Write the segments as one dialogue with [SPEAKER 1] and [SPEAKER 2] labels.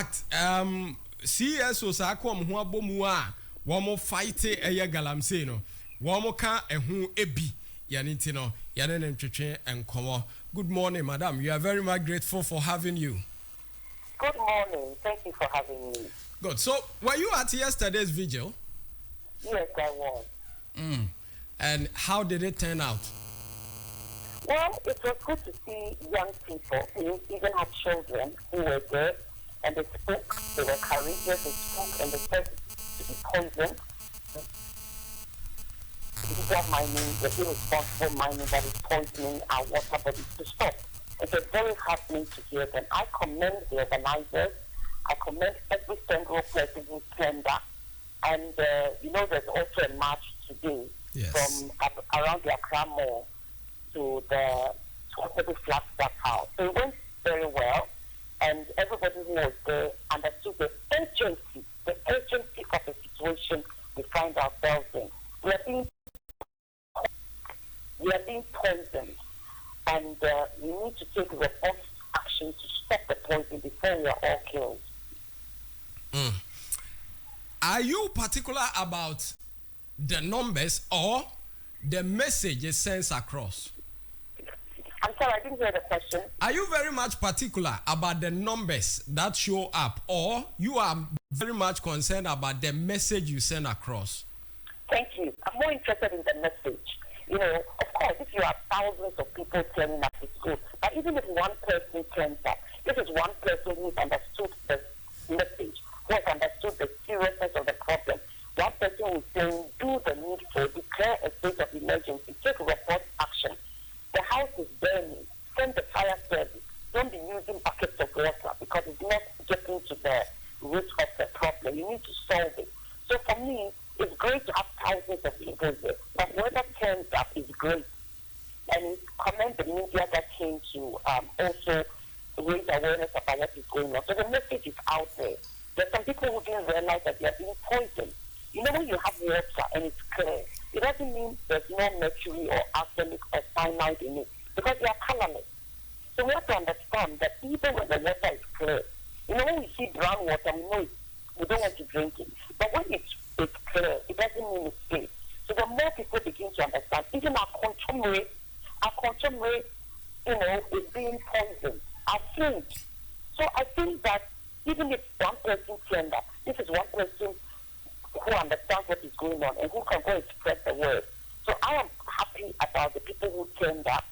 [SPEAKER 1] fact, CSO Sakom Huabomua, Wamo fight a galamse no, Wamo ka and who ebi, Yanitino, Yanen Chiche and Como. Good morning, madam. We are very much grateful for having you.
[SPEAKER 2] Good morning. Thank you for having me.
[SPEAKER 1] Good. So, were you at yesterday's vigil?
[SPEAKER 2] Yes, I was.
[SPEAKER 1] And how did it turn out?
[SPEAKER 2] Well, it was good to see young people who even had children who were there, and they spoke, they were courageous, they spoke, and they said to be poisoned. Illegal mining, the irresponsible mining that is poisoning our water bodies to stop. It was very heartening to hear them. I commend the organizers. I commend every single person who turned up. And, there's also a march today from around the Accra Mall to the Flagstaff House. So it went very well, and everybody who was there understood the urgency of the situation we find ourselves in. We are being poisoned, and we need to take robust action to stop the poison before we are all killed.
[SPEAKER 1] Are you particular about the numbers or the message it sends across?
[SPEAKER 2] I'm sorry, I didn't hear the question.
[SPEAKER 1] Are you very much particular about the numbers that show up, or you are very much concerned about the message you send across?
[SPEAKER 2] Thank you. I'm more interested in the message. Of course, if you have thousands of people turning up, it's good. But even if one person turns up, this is one person who's understood the message, who has understood the seriousness of the problem. One person who is saying, do the needful, declare a state of emergency, take robust action. The house is burning. Send the fire service. Don't be using buckets of water because it's not getting to the root of the problem. You need to solve it. So for me, it's great to have thousands of people there, but whoever turns up is great. And commend the media that came to also raise awareness about what is going on. So the message is out there. There's some people who didn't realize that they are being poisoned. When you have water and it's clear, it doesn't mean there's no mercury or arsenic or cyanide in it because they are colorless. So we have to understand that even when the water is clear, when we see brown water, we know we don't want to drink it. But when it's clear, it doesn't mean it's safe. So the more people begin to understand, even our consumption rate, is being poisoned, our food. So I think that even if one person turned up, this is one person who understands what is going on and who can go and spread the word. So I am happy about the people who turned up.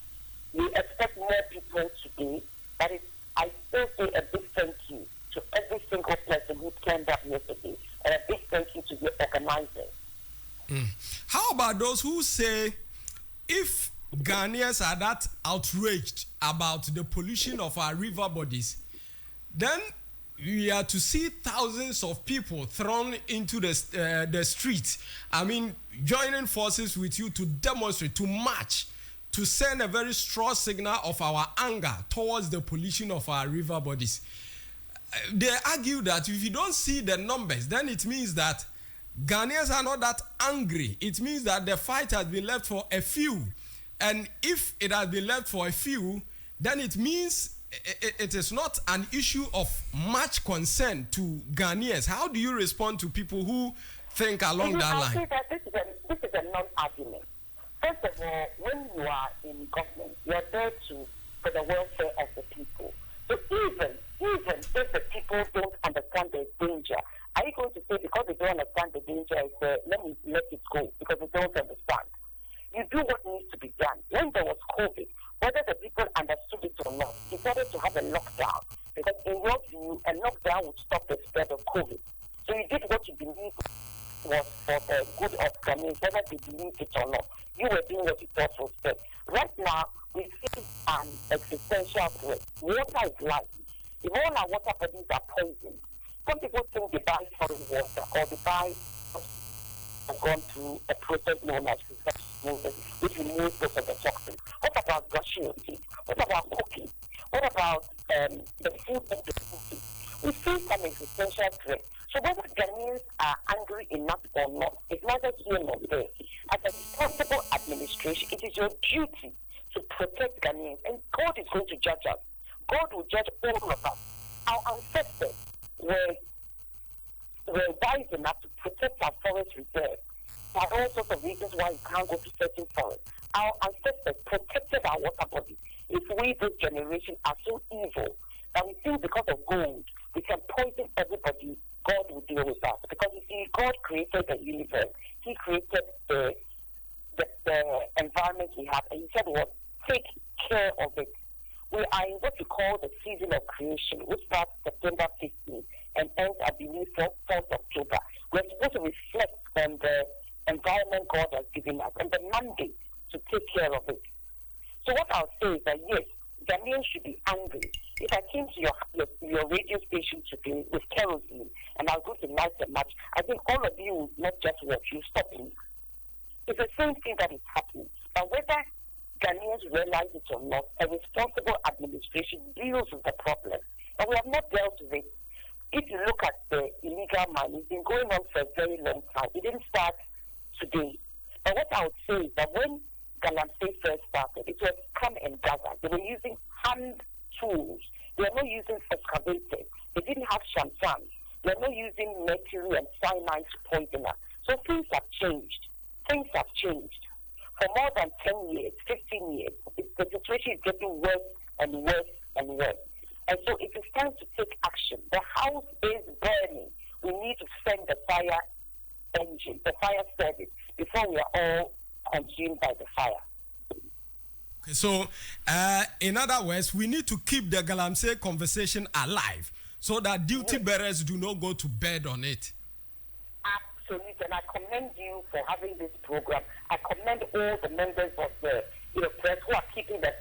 [SPEAKER 2] We expect more people today, but I still say a big thank you to every single person who turned up yesterday, and a big thank you to the organizers.
[SPEAKER 1] How about those who say if Ghanaians are that outraged about the pollution of our river bodies, then we are to see thousands of people thrown into the streets. I mean, joining forces with you to demonstrate, to march, to send a very strong signal of our anger towards the pollution of our river bodies. They argue that if you don't see the numbers, then it means that Ghanaians are not that angry. It means that the fight has been left for a few. And if it has been left for a few, then it means it is not an issue of much concern to Ghanaians. How do you respond to people who think along that line?
[SPEAKER 2] I say that this is a non-argument. First of all, when you are in government, you are there for the welfare of the people. So even if the people don't understand the danger, are you going to say because they don't understand the danger, let it go because they don't understand? You do what needs to be done. When there was COVID, whether the people understood it or not, decided to have a lockdown because in your view, a lockdown would stop the spread of COVID. So you did what you believed was for the good of Ghanaians, whether they believed it or not. You were doing what you thought was best. Right now, we see an existential threat. Water is life. If all our water bodies are poisoned, some people think they buy foreign water or they buy gone through a process known as which removes most of the toxins. What about brushing your teeth? What about cooking? What about the food that they eat? We face an existential threat. So whether Ghanaians are angry enough or not, it's neither here nor there. As a responsible administration, it is your duty to protect Ghanaians, and God is going to judge us. God will judge all of us. Our ancestors were wise enough to protect our forest reserve. There are all sorts of reasons why you can't go to certain forests. Our ancestors protected our water bodies. If we, this generation, are so evil that we think because of gold we can poison everybody, God will deal with us. Because you see, God created the universe. He created the environment we have, and he said, "What? Take care of it." We are in what we call the season of creation, which starts September 15th and ends, I believe, 4th October. We're supposed to reflect on the environment God has given us and the mandate to take care of it. So what I'll say is that, yes, Ghanaians should be angry. If I came to your radio station today with kerosene and I was going to light a match, I think all of you would not just watch, you stop me. It's the same thing that is happening. But whether Ghanaians realize it or not, a responsible administration deals with the problem. And we have not dealt with it. If you look at the illegal mining, it's been going on for a very long time. It didn't start today. But what I would say is that when Galamsey first started, it was come and gather. They were using hand tools. They were not using excavators. They didn't have shamsam. They were not using mercury and cyanide to poison us. So things have changed. Things have changed. For more than 10 years, 15 years, the situation is getting worse and worse and worse. And so it is time to take action. The house is burning. We need to send the fire engine, the fire service, before we are all consumed by the fire.
[SPEAKER 1] Okay, so, in other words, we need to keep the Galamsey conversation alive so that duty bearers do not go to bed on it.
[SPEAKER 2] Absolutely, and I commend you for having this program. I commend all the members of the press who are keeping the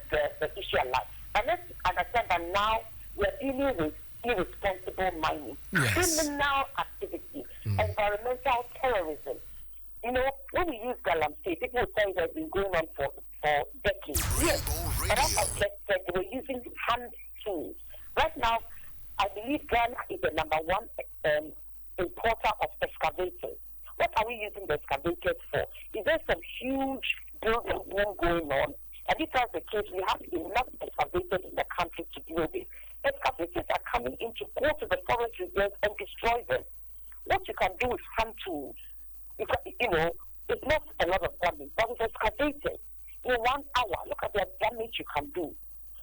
[SPEAKER 2] issue alive. And let's understand that now we are dealing with irresponsible mining, criminal activity, environmental terrorism. You know, when we use Galamsey, people say that it's been going on for decades. Yes, but as I just said, they were using hand tools. Right now, I believe Ghana is the number one importer of excavators. What are we using the excavators for? Is there some huge building boom going on? And if that's the case, we have enough excavators in the country to deal with. Excavators are coming in to go to the forest reserves and destroy them. What you can do with hand tools, it's not a lot of damage, but with excavators, in 1 hour, look at the damage you can do.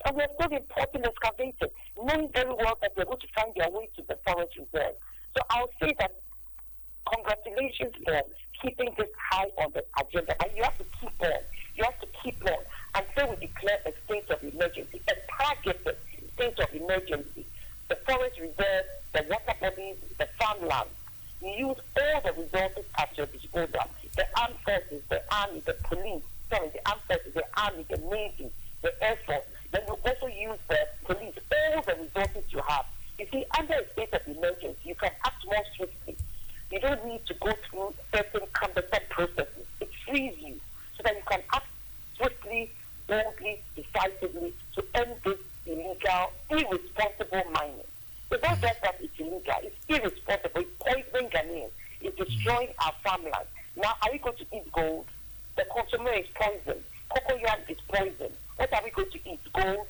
[SPEAKER 2] And we're still importing excavators, knowing very well that they're going to find their way to the forest reserve. So I'll say that congratulations for keeping this high on the agenda. And you have to keep on. You have to keep on until we declare a state of emergency, a targeted state of emergency. The forest reserve, the water bodies, the farmland. You use all the resources at your disposal. The armed forces, the army, the police, the armed forces, the army, the navy, the air force. Then you also use the police, all the resources you have. You see, under a state of emergency, you can act more swiftly. You don't need to go through certain cumbersome processes. It frees you so that you can act swiftly, boldly, decisively to end this illegal, irresponsible mining. It's not just that it's illegal, it's irresponsible, it's poisoning Ghanaians, it's destroying our farmland. Now, are we going to eat gold? The consumer is poisoned. Cocoyam is poisoned. What are we going to eat? Gold?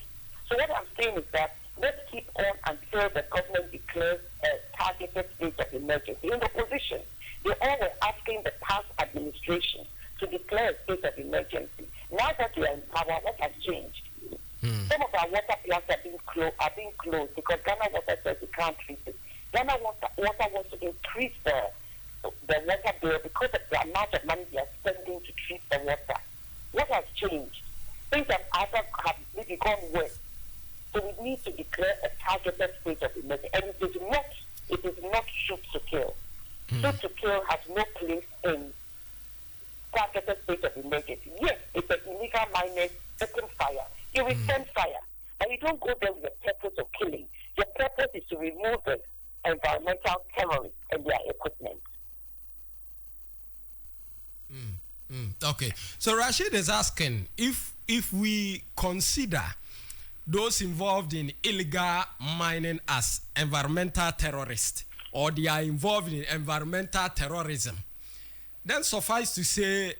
[SPEAKER 2] So what I'm saying is that let's keep on until the government declares a targeted state of emergency. In the opposition, they all were asking the past administration to declare a state of emergency. Now that we are in power, what has changed? Some of our water plants are being closed because Ghana Water says we can't treat it. Ghana Water wants to increase the water bill because of the amount of money they are spending to treat the water. What has changed? Things have maybe gone worse. So we need to declare a targeted state of emergency. And it is not shoot to kill. Shoot to kill has no place in targeted state of emergency. Yes, it's an illegal miners setting fire. You will send fire. And you don't go there with the purpose of killing. Your purpose is to remove the environmental terrorists and their equipment.
[SPEAKER 1] Okay. So Rashid is asking if we consider those involved in illegal mining as environmental terrorists or they are involved in environmental terrorism, then suffice to say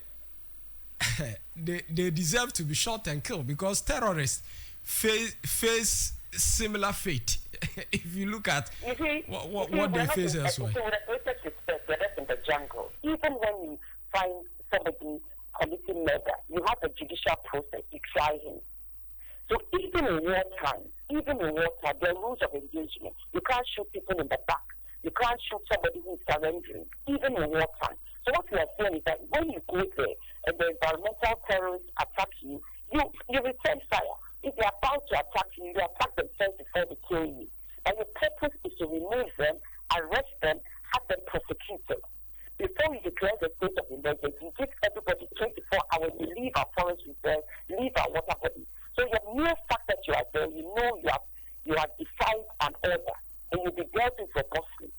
[SPEAKER 1] they deserve to be shot and killed because terrorists face similar fate if you look at what they face elsewhere.
[SPEAKER 2] With the greatest respect, we're just in the jungle. Even when you find somebody committing murder, you have a judicial process, you try him. So even in wartime, there are rules of engagement. You can't shoot people in the back. You can't shoot somebody who is surrendering, even in wartime. So what we are saying is that when you go there and the environmental terrorists attack you, you return fire. If they are about to attack you, you attack themselves before they kill you. And your purpose is to remove them, arrest them, have them prosecuted. Before we declare the state of emergency, you give everybody 24 hours to leave our forest reserve, leave our water bodies. So the mere fact that you are there, you know you have defied an order, and you'll be dealt with robustly.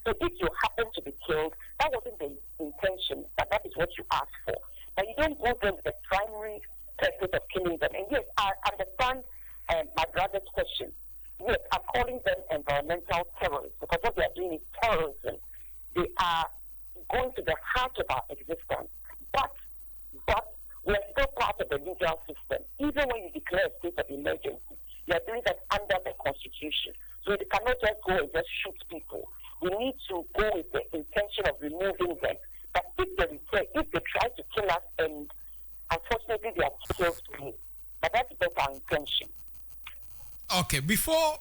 [SPEAKER 2] So if you happen to be killed, that wasn't the intention, but that is what you asked for. But you don't go there with the primary purpose of killing them. And yes, I understand my brother's question. Yes, I'm calling them environmental terrorists because what they are doing is terrorism. They are going to the heart of our existence. But we are still part of the legal system. Even when you declare a state of emergency, you are doing that under the Constitution. So you cannot just go and just shoot people. We need to go with the intention of removing them. But if they try to kill us, and unfortunately they are killed today. But that's not our intention.
[SPEAKER 1] Okay, before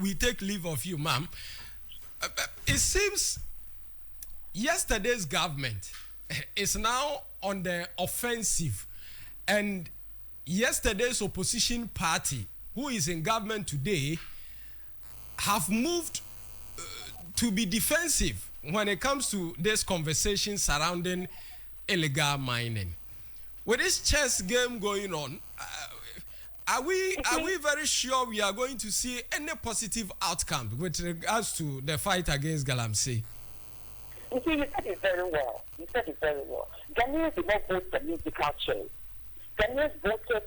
[SPEAKER 1] we take leave of you, ma'am, it seems yesterday's government is now on the offensive, and yesterday's opposition party, who is in government today, have moved to be defensive when it comes to this conversation surrounding illegal mining. With this chess game going on, are we very sure we are going to see any positive outcome with regards to the fight against Galamsey?
[SPEAKER 2] You see, you said it very well. Ghanaians did not vote the musical choice. Ghanaians voted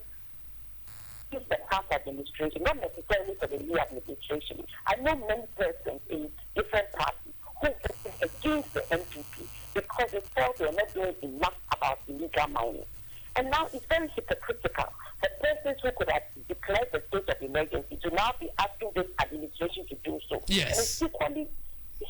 [SPEAKER 2] for the past administration, not necessarily for the new administration. I know many persons in different parties who voted against the NPP because they felt they were not doing enough about illegal mining. And now it's very hypocritical for persons who could have declared the state of emergency to now be asking this administration to do so.
[SPEAKER 1] Yes.
[SPEAKER 2] And it's equally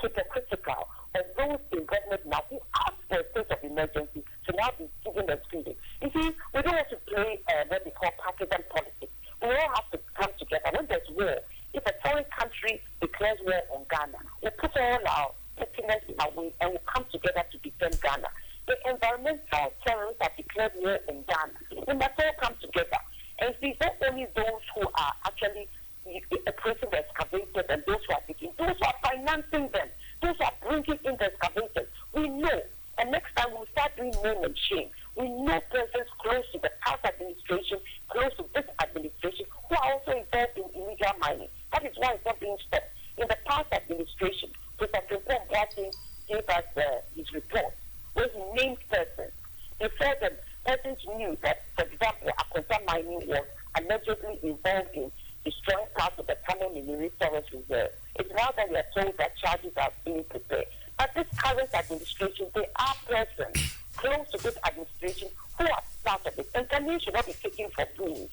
[SPEAKER 2] hypocritical of those in government now who asked for a state of emergency to now be given a freedom. You see, we don't want to play what we call partisan politics. We all have to come together. When there's war, if a foreign country declares war on Ghana, we put all our pettiness away and we come together to defend Ghana. The environmental terrorists have declared war in Ghana. We must all come together. And see, not only those who are actually operating the excavators and those who are taking, those who are financing them, those who are bringing in the excavators. We know. And next time we'll start doing name and shame. We know persons close to the past administration, close to this administration, who are also involved in illegal mining. That is why it's not being stopped. In the past administration, Professor Paul gave us his report, where he named persons. Before them, persons knew that, for example, Akwanta mining was allegedly involved in destroying parts of the Kano Mineral Forest Reserve. It's now that we are told that charges are being prepared. But this current administration, they are persons close to this administration who are part of it. And Ghanaians should not be taken for fools.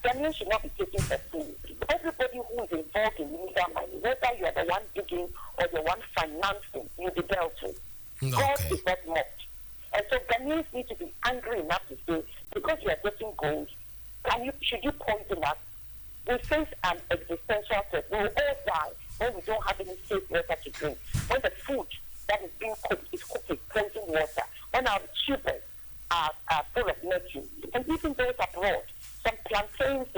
[SPEAKER 2] Ghanaians should not be taken for fools. Everybody who is involved in illegal mining, whether you are the one digging or the one financing, you'll be dealt with.
[SPEAKER 1] Okay.
[SPEAKER 2] God is not mocked. And so Ghanaians need to be angry enough to say, because you are getting gold, should you poison us? We face an existential threat. We will all die when we don't have any safe water to drink. When the food that is being cooked is cooked with poison water. When our tubers are full of mercury. And even those abroad, some plantains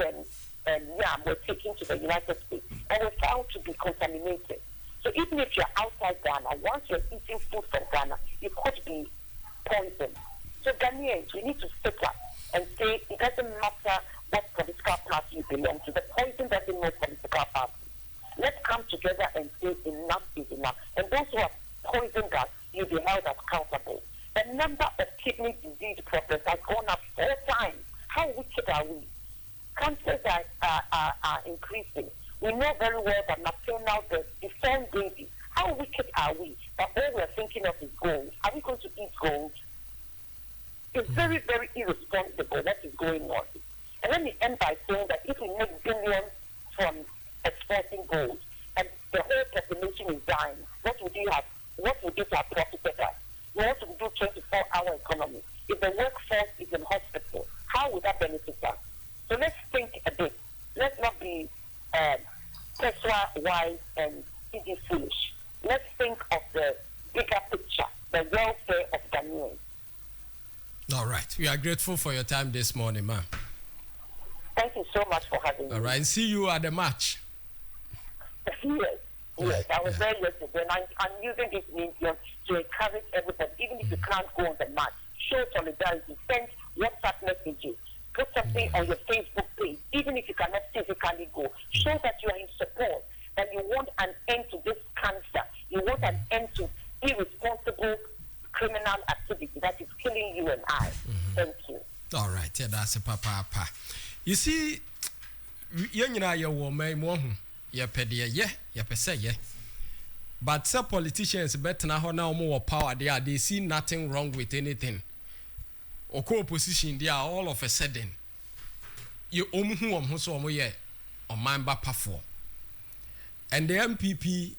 [SPEAKER 2] and yam were taken to the United States and were found to be contaminated. So even if you're outside Ghana, once you're eating food from Ghana, it could be poisoned. So Ghanaians, we need to sit up and say it doesn't matter what political party you belong to. The poison doesn't know political party. Let's come together and say enough is enough. And those who have poisoned us, you'll be held accountable. The number of kidney disease problems has gone up 4 times. How wicked are we? Cancers are increasing. We know very well that maternal death, deformed babies. How wicked are we? That all we're thinking of is gold. Are we going to eat gold? It's very, very irresponsible what is going on. And let me end by saying that if we make billions from exporting gold, and the whole population is dying, what would you have profited us? We want to do 24-hour economy. If the workforce is in hospital, how would that benefit us? So let's think a bit. Let's not be wise and foolish. Let's think of the bigger picture, the welfare of Ghanaians.
[SPEAKER 1] All right. We are grateful for your time this morning, ma'am.
[SPEAKER 2] Thank you so much for having me.
[SPEAKER 1] All right. And see you at the match.
[SPEAKER 2] Yes, I was there yesterday, and I'm using this medium to encourage everybody, even if you can't go on the match, show solidarity, send WhatsApp messages, put something on your Facebook page, even if you cannot physically go, show that you are in support, that you want an end to this cancer, you want an end to irresponsible criminal activity that is killing you and I. Thank you.
[SPEAKER 1] All right, yeah, that's a papa. You see, you know, your woman, your pedia, yeah, per se, yeah. But some politicians better now more power. They see nothing wrong with anything. Or co-opposition, they are all of a sudden. You who so yeah, on my bapa for. And the MPP,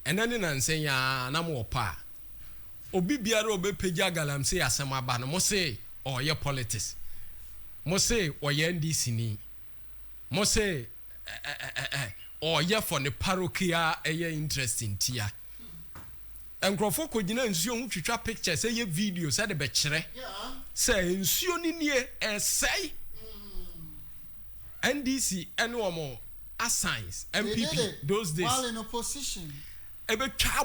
[SPEAKER 1] and then saying, yeah, no more pa. Obi biara obe peja galam say asema ba no mo say or your politics. Mo say or your NDC ni. Mo say or ye for the parochia interesting tia. Nkrofo ko gina nsuo hu twitwa pictures say ye video say de be kire. Say nsuo ni nie say NDC ene omo assigns MPP those days
[SPEAKER 3] while in opposition
[SPEAKER 1] ebe twa